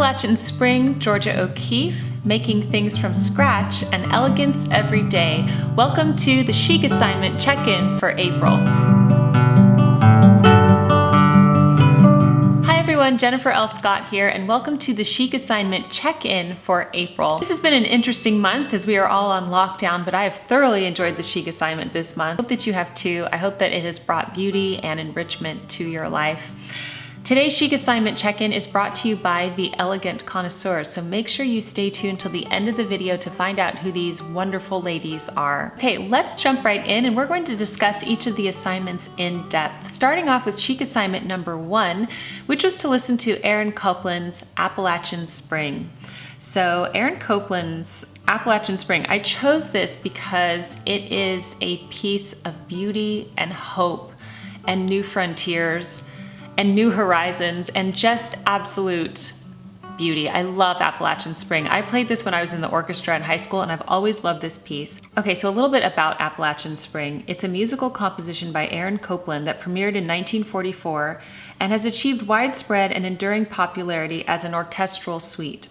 Appalachian Spring, Georgia O'Keeffe, making things from scratch and elegance every day. Welcome to the Chic Assignment Check-In for April. Hi everyone, Jennifer L. Scott here, and welcome to the Chic Assignment Check-In for April. This has been an interesting month as we are all on lockdown, but I have thoroughly enjoyed the Chic Assignment this month. I hope that you have too. I hope that it has brought beauty and enrichment to your life. Today's Chic Assignment Check-In is brought to you by the Elegant Connoisseurs, so make sure you stay tuned till the end of the video to find out who these wonderful ladies are. Okay, let's jump right in, and we're going to discuss each of the assignments in depth. Starting off with Chic Assignment number 1, which was to listen to Erin Copland's Appalachian Spring. So Erin Copland's Appalachian Spring, I chose this because it is a piece of beauty and hope and new frontiers and new horizons and just absolute beauty. I love Appalachian Spring. I played this when I was in the orchestra in high school, and I've always loved this piece. Okay, so a little bit about Appalachian Spring. It's a musical composition by Erin Copland that premiered in 1944 and has achieved widespread and enduring popularity as an orchestral suite.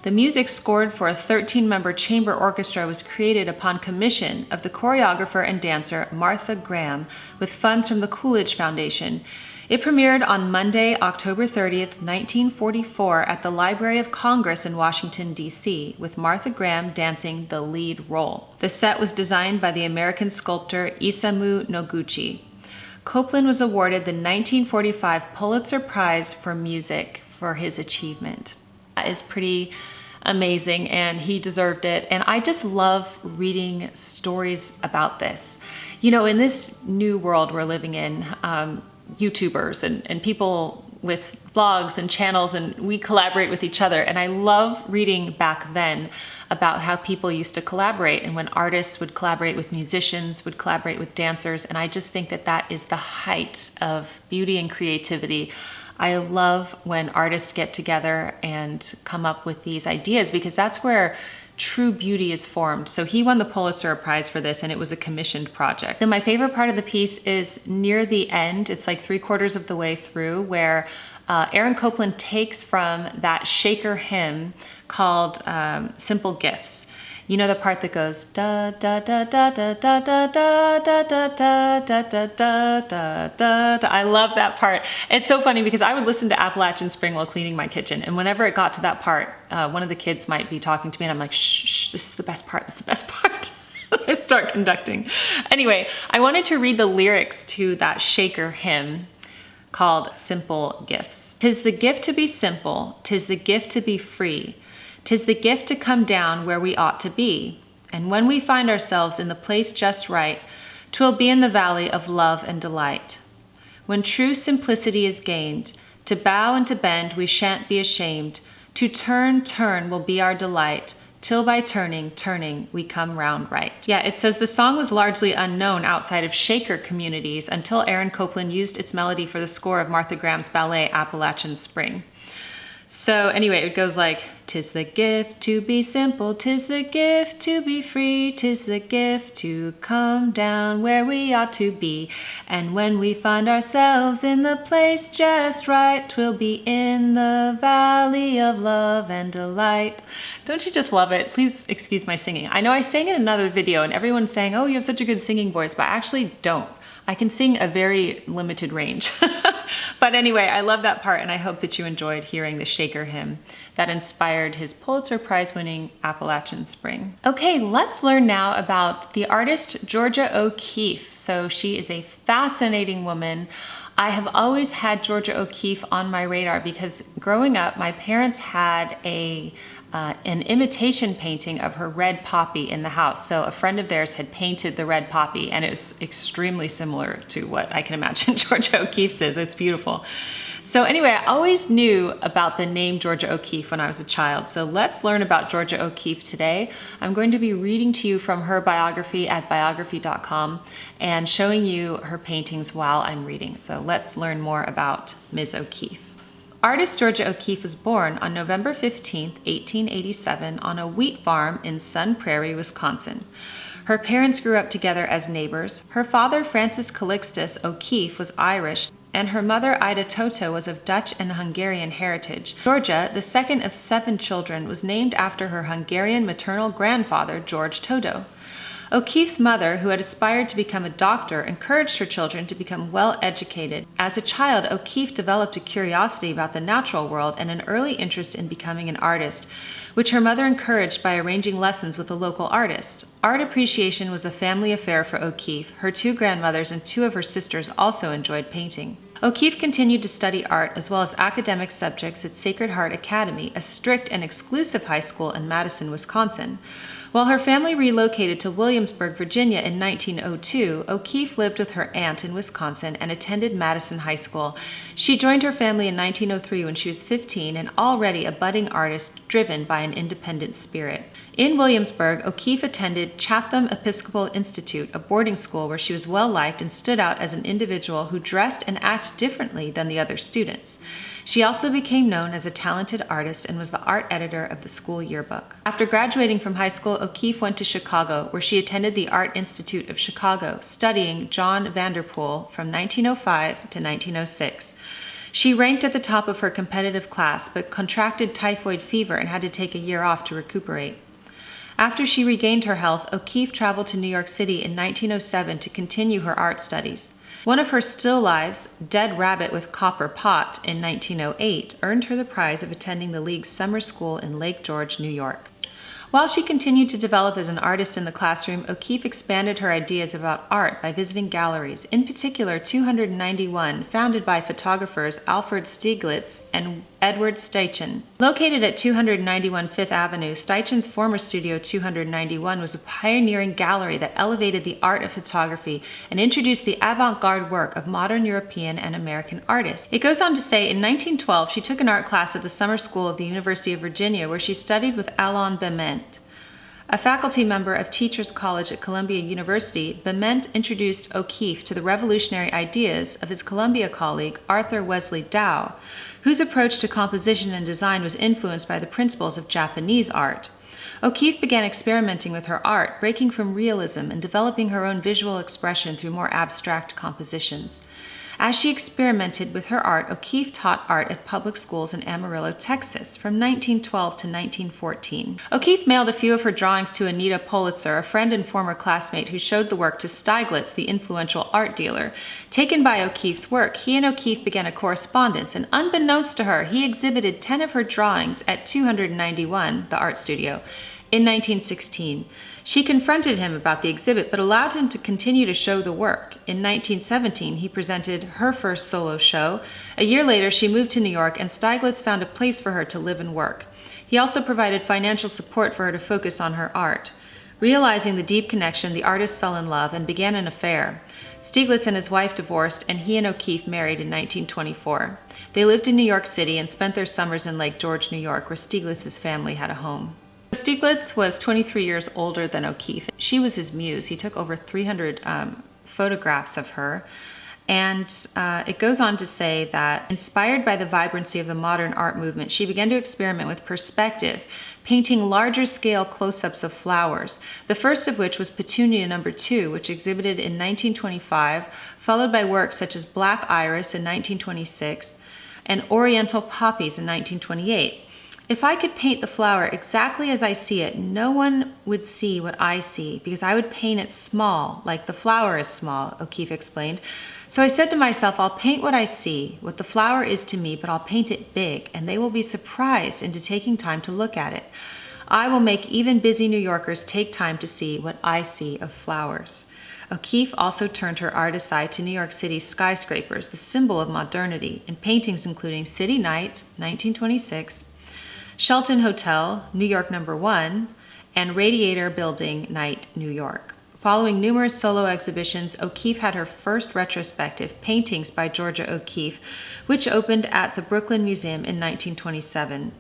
The music scored for a 13-member chamber orchestra was created upon commission of the choreographer and dancer Martha Graham with funds from the Coolidge Foundation. It premiered on Monday, October 30th, 1944 at the Library of Congress in Washington, D.C., with Martha Graham dancing the lead role. The set was designed by the American sculptor Isamu Noguchi. Copland was awarded the 1945 Pulitzer Prize for Music for his achievement. That is pretty amazing, and he deserved it. And I just love reading stories about this. You know, in this new world we're living in, YouTubers and people with blogs and channels, and we collaborate with each other. And I love reading back then about how people used to collaborate, and when artists would collaborate with musicians, would collaborate with dancers. And I just think that that is the height of beauty and creativity. I love when artists get together and come up with these ideas, because that's where true beauty is formed. So he won the Pulitzer Prize for this, and it was a commissioned project. And my favorite part of the piece is near the end. It's like 3/4 of the way through, where Erin Copland takes from that Shaker hymn called Simple Gifts. You know the part that goes da da da da da da da da da da da da da da da da. I love that part. It's so funny because I would listen to Appalachian Spring while cleaning my kitchen, and whenever it got to that part, one of the kids might be talking to me, and I'm like, shh, shh, this is the best part, this is the best part. I start conducting. Anyway, I wanted to read the lyrics to that Shaker hymn called Simple Gifts. 'Tis the gift to be simple, 'tis the gift to be free. 'Tis the gift to come down where we ought to be. And when we find ourselves in the place just right, 'twill be in the valley of love and delight. When true simplicity is gained, to bow and to bend we shan't be ashamed. To turn will be our delight, till by turning, we come round right. Yeah, it says the song was largely unknown outside of Shaker communities until Erin Copland used its melody for the score of Martha Graham's ballet Appalachian Spring. So anyway, it goes like, 'tis the gift to be simple, 'tis the gift to be free, 'tis the gift to come down where we ought to be. And when we find ourselves in the place just right, 'twill be in the valley of love and delight. Don't you just love it? Please excuse my singing. I know I sang in another video and everyone's saying, oh, you have such a good singing voice, but I actually don't. I can sing a very limited range. But anyway, I love that part, and I hope that you enjoyed hearing the Shaker hymn that inspired his Pulitzer Prize winning Appalachian Spring. Okay, let's learn now about the artist Georgia O'Keeffe. So she is a fascinating woman. I have always had Georgia O'Keeffe on my radar because growing up, my parents had an imitation painting of her red poppy in the house. So a friend of theirs had painted the red poppy, and it was extremely similar to what I can imagine Georgia O'Keeffe's is. It's beautiful. So anyway, I always knew about the name Georgia O'Keeffe when I was a child. So let's learn about Georgia O'Keeffe today. I'm going to be reading to you from her biography at biography.com and showing you her paintings while I'm reading. So let's learn more about Ms. O'Keeffe. Artist Georgia O'Keeffe was born on November 15, 1887 on a wheat farm in Sun Prairie, Wisconsin. Her parents grew up together as neighbors. Her father, Francis Calixtus O'Keeffe, was Irish, and her mother Ida Toto was of Dutch and Hungarian heritage. Georgia, the second of 7 children, was named after her Hungarian maternal grandfather, George Toto. O'Keeffe's mother, who had aspired to become a doctor, encouraged her children to become well-educated. As a child, O'Keeffe developed a curiosity about the natural world and an early interest in becoming an artist, which her mother encouraged by arranging lessons with a local artist. Art appreciation was a family affair for O'Keeffe. Her 2 grandmothers and 2 of her sisters also enjoyed painting. O'Keeffe continued to study art as well as academic subjects at Sacred Heart Academy, a strict and exclusive high school in Madison, Wisconsin. While her family relocated to Williamsburg, Virginia in 1902, O'Keeffe lived with her aunt in Wisconsin and attended Madison High School. She joined her family in 1903 when she was 15 and already a budding artist driven by an independent spirit. In Williamsburg, O'Keeffe attended Chatham Episcopal Institute, a boarding school where she was well-liked and stood out as an individual who dressed and acted differently than the other students. She also became known as a talented artist and was the art editor of the school yearbook. After graduating from high school, O'Keeffe went to Chicago, where she attended the Art Institute of Chicago, studying John Vanderpool from 1905 to 1906. She ranked at the top of her competitive class, but contracted typhoid fever and had to take a year off to recuperate. After she regained her health, O'Keeffe traveled to New York City in 1907 to continue her art studies. One of her still lifes, Dead Rabbit with Copper Pot, in 1908, earned her the prize of attending the League's summer school in Lake George, New York. While she continued to develop as an artist in the classroom, O'Keeffe expanded her ideas about art by visiting galleries, in particular 291, founded by photographers Alfred Stieglitz and Edward Steichen. Located at 291 Fifth Avenue, Steichen's former studio 291 was a pioneering gallery that elevated the art of photography and introduced the avant-garde work of modern European and American artists. It goes on to say, in 1912, she took an art class at the summer school of the University of Virginia, where she studied with Alain Bement. A faculty member of Teachers College at Columbia University, Bement introduced O'Keeffe to the revolutionary ideas of his Columbia colleague Arthur Wesley Dow, whose approach to composition and design was influenced by the principles of Japanese art. O'Keeffe began experimenting with her art, breaking from realism and developing her own visual expression through more abstract compositions. As she experimented with her art, O'Keeffe taught art at public schools in Amarillo, Texas, from 1912 to 1914. O'Keeffe mailed a few of her drawings to Anita Pulitzer, a friend and former classmate who showed the work to Stieglitz, the influential art dealer. Taken by O'Keeffe's work, he and O'Keeffe began a correspondence, and unbeknownst to her, he exhibited 10 of her drawings at 291, the art studio, in 1916. She confronted him about the exhibit, but allowed him to continue to show the work. In 1917, he presented her first solo show. A year later, she moved to New York, and Stieglitz found a place for her to live and work. He also provided financial support for her to focus on her art. Realizing the deep connection, the artist fell in love and began an affair. Stieglitz and his wife divorced, and he and O'Keeffe married in 1924. They lived in New York City and spent their summers in Lake George, New York, where Stieglitz's family had a home. Stieglitz was 23 years older than O'Keeffe. She was his muse. He took over 300 photographs of her. And it goes on to say that, inspired by the vibrancy of the modern art movement, she began to experiment with perspective, painting larger scale close-ups of flowers, the first of which was Petunia No. 2, which exhibited in 1925, followed by works such as Black Iris in 1926 and Oriental Poppies in 1928. If I could paint the flower exactly as I see it, no one would see what I see, because I would paint it small, like the flower is small, O'Keeffe explained. So I said to myself, I'll paint what I see, what the flower is to me, but I'll paint it big, and they will be surprised into taking time to look at it. I will make even busy New Yorkers take time to see what I see of flowers. O'Keeffe also turned her art aside to New York City's skyscrapers, the symbol of modernity, in paintings including City Night, 1926, Shelton Hotel, New York No. 1, and Radiator Building Night, New York. Following numerous solo exhibitions, O'Keeffe had her first retrospective, Paintings by Georgia O'Keeffe, which opened at the Brooklyn Museum in 1927.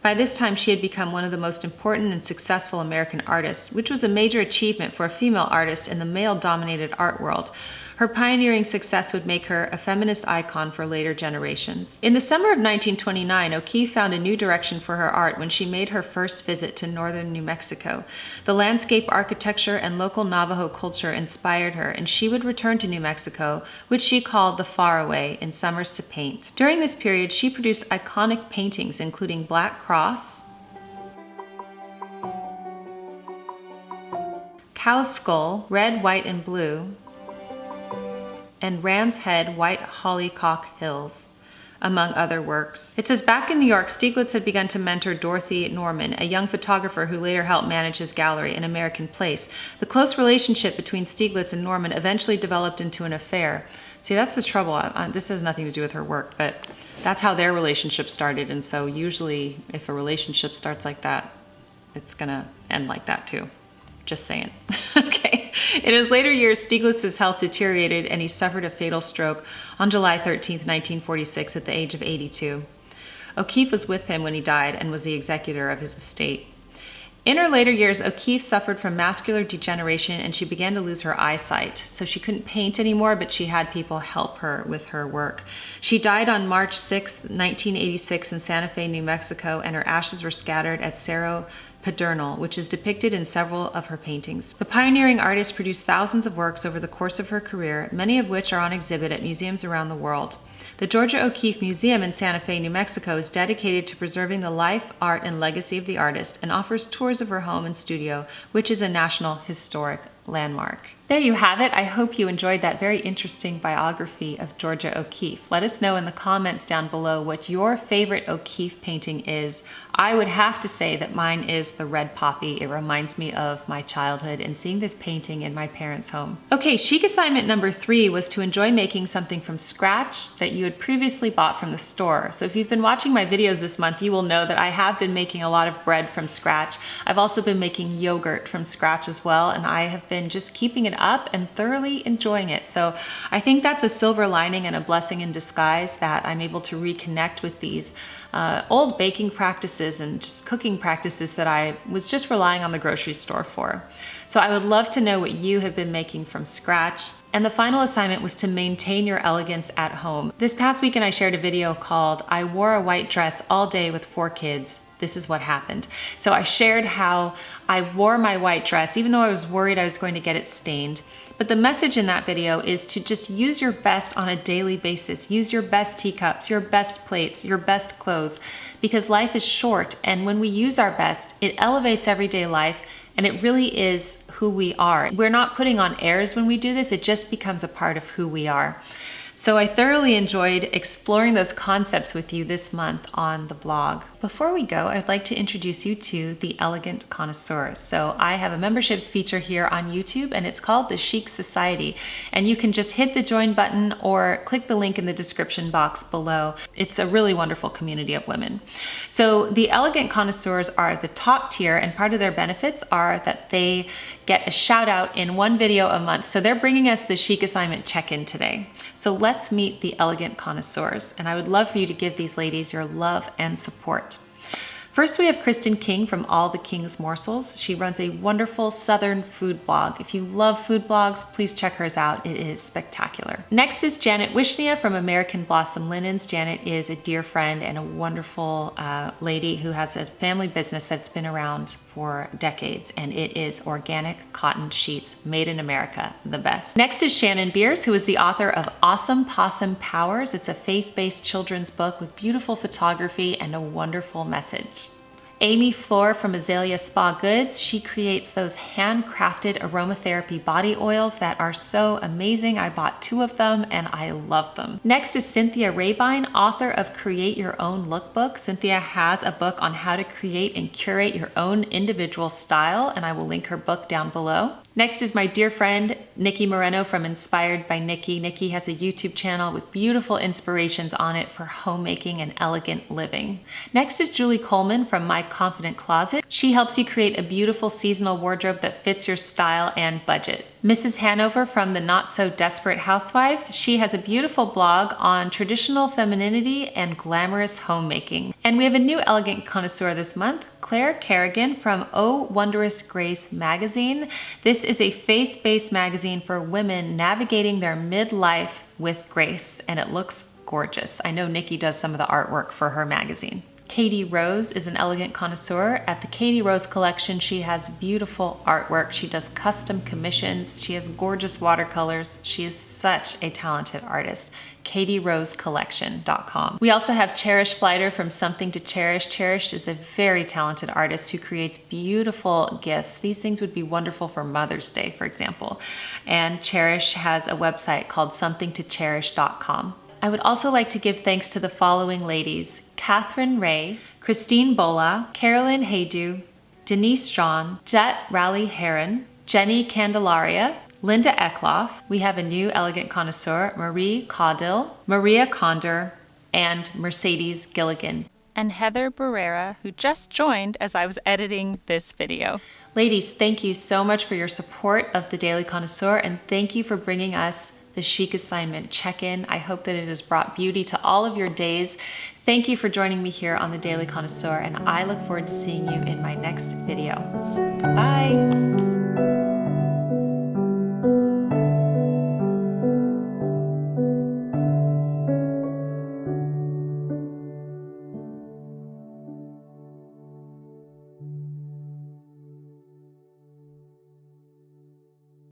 By this time, she had become one of the most important and successful American artists, which was a major achievement for a female artist in the male-dominated art world. Her pioneering success would make her a feminist icon for later generations. In the summer of 1929, O'Keeffe found a new direction for her art when she made her first visit to northern New Mexico. The landscape architecture and local Navajo culture inspired her, and she would return to New Mexico, which she called the Faraway, in summers to paint. During this period, she produced iconic paintings including Black Cross, Cow's Skull, Red, White, and Blue, and Ram's Head, White Hollycock Hills, among other works. It says, back in New York, Stieglitz had begun to mentor Dorothy Norman, a young photographer who later helped manage his gallery, An American Place. The close relationship between Stieglitz and Norman eventually developed into an affair. See, that's the trouble. This has nothing to do with her work, but that's how their relationship started. And so usually if a relationship starts like that, it's gonna end like that too. Just saying. Okay. In his later years, Stieglitz's health deteriorated and he suffered a fatal stroke on July 13th, 1946 at the age of 82. O'Keeffe was with him when he died and was the executor of his estate. In her later years, O'Keeffe suffered from macular degeneration and she began to lose her eyesight. So she couldn't paint anymore, but she had people help her with her work. She died on March 6, 1986 in Santa Fe, New Mexico, and her ashes were scattered at Cerro Pedernal, which is depicted in several of her paintings. The pioneering artist produced thousands of works over the course of her career, many of which are on exhibit at museums around the world. The Georgia O'Keeffe Museum in Santa Fe, New Mexico is dedicated to preserving the life, art, and legacy of the artist and offers tours of her home and studio, which is a National Historic Landmark. There you have it. I hope you enjoyed that very interesting biography of Georgia O'Keeffe. Let us know in the comments down below what your favorite O'Keeffe painting is. I would have to say that mine is the Red Poppy. It reminds me of my childhood and seeing this painting in my parents' home. Okay, chic assignment number 3 was to enjoy making something from scratch that you had previously bought from the store. So if you've been watching my videos this month, you will know that I have been making a lot of bread from scratch. I've also been making yogurt from scratch as well, and I have been just keeping it up and thoroughly enjoying it. So I think that's a silver lining and a blessing in disguise that I'm able to reconnect with these old baking practices and just cooking practices that I was just relying on the grocery store for. So I would love to know what you have been making from scratch. And the final assignment was to maintain your elegance at home. This past weekend I shared a video called I Wore a White Dress All Day with 4 Kids. This is what happened. So I shared how I wore my white dress, even though I was worried I was going to get it stained. But the message in that video is to just use your best on a daily basis. Use your best teacups, your best plates, your best clothes, because life is short. And when we use our best, it elevates everyday life and it really is who we are. We're not putting on airs when we do this. It just becomes a part of who we are. So I thoroughly enjoyed exploring those concepts with you this month on the blog. Before we go, I'd like to introduce you to the Elegant Connoisseurs. So I have a memberships feature here on YouTube and it's called the Chic Society. And you can just hit the join button or click the link in the description box below. It's a really wonderful community of women. So the Elegant Connoisseurs are the top tier and part of their benefits are that they get a shout out in one video a month. So they're bringing us the Chic Assignment Check-In today. So let's meet the Elegant Connoisseurs, and I would love for you to give these ladies your love and support. First, we have Kristen King from All the King's Morsels. She runs a wonderful Southern food blog. If you love food blogs, please check hers out. It is spectacular. Next is Janet Wishnia from American Blossom Linens. Janet is a dear friend and a wonderful lady who has a family business that's been around for decades, and it is organic cotton sheets made in America, the best. Next is Shannon Beers, who is the author of Awesome Possum Powers. It's a faith-based children's book with beautiful photography and a wonderful message. Amy Floor from Azalea Spa Goods. She creates those handcrafted aromatherapy body oils that are so amazing. I bought 2 of them and I love them. Next is Cynthia Rabine, author of Create Your Own Lookbook. Cynthia has a book on how to create and curate your own individual style, and I will link her book down below. Next is my dear friend, Nikki Moreno from Inspired by Nikki. Nikki has a YouTube channel with beautiful inspirations on it for homemaking and elegant living. Next is Julie Coleman from My Confident Closet. She helps you create a beautiful seasonal wardrobe that fits your style and budget. Mrs. Hanover from the Not So Desperate Housewives. She has a beautiful blog on traditional femininity and glamorous homemaking. And we have a new Elegant Connoisseur this month, Claire Kerrigan from Oh Wondrous Grace magazine. This is a faith-based magazine for women navigating their midlife with grace, and it looks gorgeous. I know Nikki does some of the artwork for her magazine. KATY Rose is an elegant connoisseur. At the KATY Rose collection, she has beautiful artwork. She does custom commissions. She has gorgeous watercolors. She is such a talented artist. KatyRoseCollection.com. We also have Cherish Flighter from Something to Cherish. Cherish is a very talented artist who creates beautiful gifts. These things would be wonderful for Mother's Day, for example. And Cherish has a website called somethingtocherish.com. I would also like to give thanks to the following ladies: Katherine Ray, Christine Bolla, Carolyn Haydu, Denise John, Jet Rowley-Herron, Jenny Candelaria, Linda Eklof. We have a new elegant connoisseur, Marie Caudill, Maria Conder, and Mercedes Gilligan. And Heather Barrera, who just joined as I was editing this video. Ladies, thank you so much for your support of the Daily Connoisseur, and thank you for bringing us the Chic Assignment Check-In. I hope that it has brought beauty to all of your days. Thank you for joining me here on the Daily Connoisseur, and I look forward to seeing you in my next video. Bye!